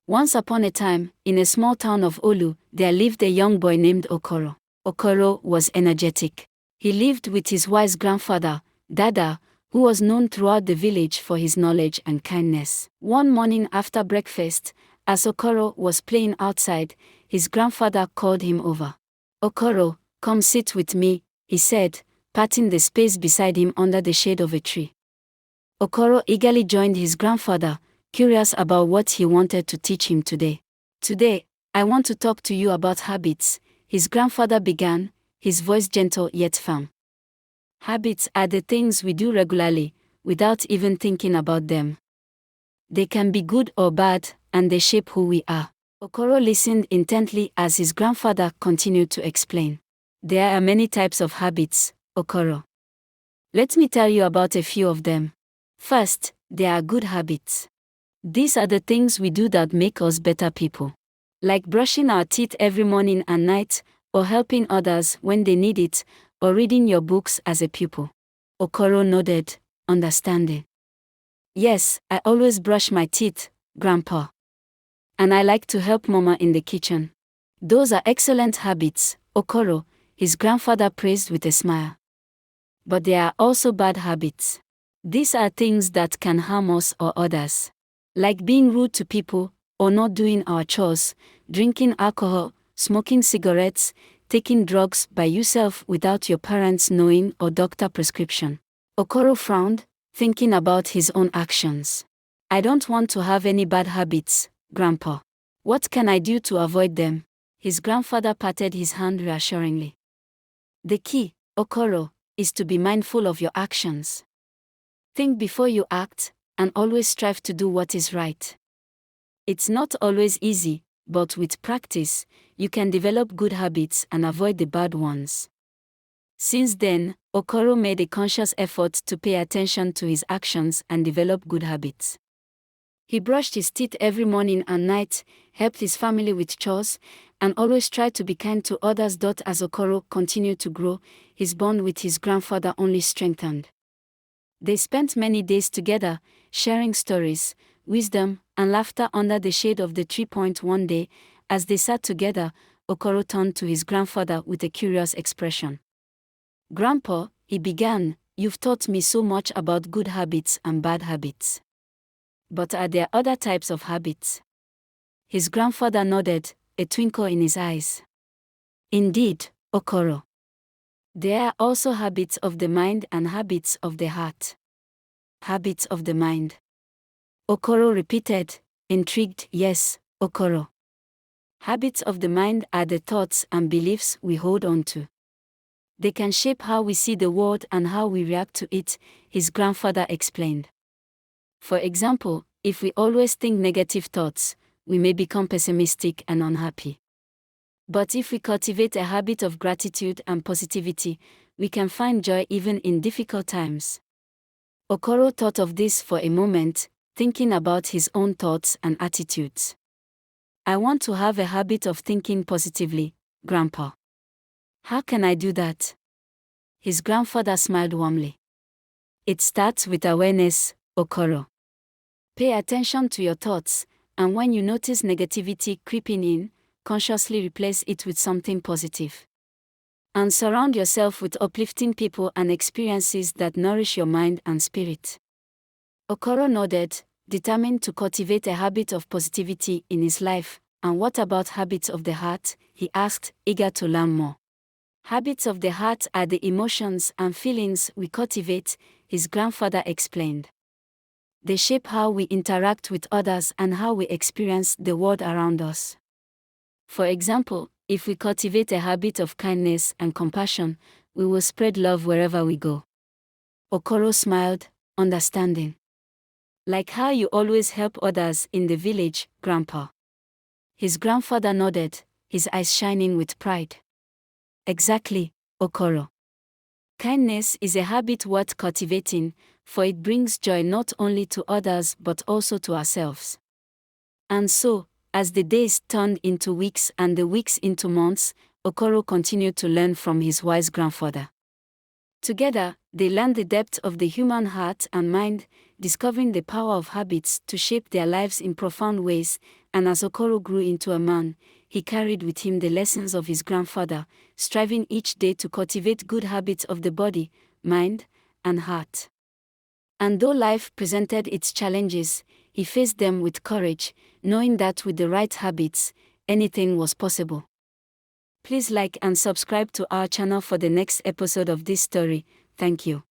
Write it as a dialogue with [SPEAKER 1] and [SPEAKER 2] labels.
[SPEAKER 1] Once upon a time, in a small town of Olu, there lived a young boy named Okoro. Okoro was energetic. He lived with his wise grandfather, Dada, who was known throughout the village for his knowledge and kindness. One morning after breakfast, as Okoro was playing outside, his grandfather called him over. "Okoro, come sit with me," he said, patting the space beside him under the shade of a tree. Okoro eagerly joined his grandfather, curious about what he wanted to teach him today. "Today, I want to talk to you about habits," his grandfather began, his voice gentle yet firm. Habits are the things we do regularly, without even thinking about them. They can be good or bad, and they shape who we are. Okoro listened intently as his grandfather continued to explain. "There are many types of habits, Okoro. Let me tell you about a few of them. First, there are good habits. These are the things we do that make us better people. Like brushing our teeth every morning and night, or helping others when they need it, or reading your books as a pupil." Okoro nodded, understanding. "Yes, I always brush my teeth, Grandpa. And I like to help Mama in the kitchen." "Those are excellent habits, Okoro," his grandfather praised with a smile. "But there are also bad habits. These are things that can harm us or others. Like being rude to people, or not doing our chores, drinking alcohol, smoking cigarettes, taking drugs by yourself without your parents knowing or doctor prescription." Okoro frowned, thinking about his own actions. "I don't want to have any bad habits, Grandpa. What can I do to avoid them?" His grandfather patted his hand reassuringly. "The key, Okoro, is to be mindful of your actions. Think before you act, and always strive to do what is right. It's not always easy, but with practice, you can develop good habits and avoid the bad ones." Since then, Okoro made a conscious effort to pay attention to his actions and develop good habits. He brushed his teeth every morning and night, helped his family with chores, and always tried to be kind to others. As Okoro continued to grow, his bond with his grandfather only strengthened. They spent many days together, sharing stories, wisdom, and laughter under the shade of the tree. One day, as they sat together, Okoro turned to his grandfather with a curious expression. "Grandpa," he began, "you've taught me so much about good habits and bad habits. But are there other types of habits?" His grandfather nodded, a twinkle in his eyes. "Indeed, Okoro. There are also habits of the mind and habits of the heart." "Habits of the mind?" Okoro repeated, intrigued. "Yes, Okoro. Habits of the mind are the thoughts and beliefs we hold on to. They can shape how we see the world and how we react to it," his grandfather explained. "For example, if we always think negative thoughts, we may become pessimistic and unhappy. But if we cultivate a habit of gratitude and positivity, we can find joy even in difficult times." Okoro thought of this for a moment, thinking about his own thoughts and attitudes. "I want to have a habit of thinking positively, Grandpa. How can I do that?" His grandfather smiled warmly. "It starts with awareness, Okoro. Pay attention to your thoughts, and when you notice negativity creeping in, consciously replace it with something positive. And surround yourself with uplifting people and experiences that nourish your mind and spirit." Okoro nodded, determined to cultivate a habit of positivity in his life. "And what about habits of the heart?" he asked, eager to learn more. "Habits of the heart are the emotions and feelings we cultivate," his grandfather explained. "They shape how we interact with others and how we experience the world around us. For example, if we cultivate a habit of kindness and compassion, we will spread love wherever we go." Okoro smiled, understanding. "Like how you always help others in the village, Grandpa." His grandfather nodded, his eyes shining with pride. "Exactly, Okoro. Kindness is a habit worth cultivating, for it brings joy not only to others but also to ourselves." And so, as the days turned into weeks and the weeks into months, Okoro continued to learn from his wise grandfather. Together, they learned the depth of the human heart and mind, discovering the power of habits to shape their lives in profound ways, And as Okoro grew into a man, he carried with him the lessons of his grandfather, striving each day to cultivate good habits of the body, mind, and heart. And though life presented its challenges, he faced them with courage, knowing that with the right habits, anything was possible. Please like and subscribe to our channel for the next episode of this story. Thank you.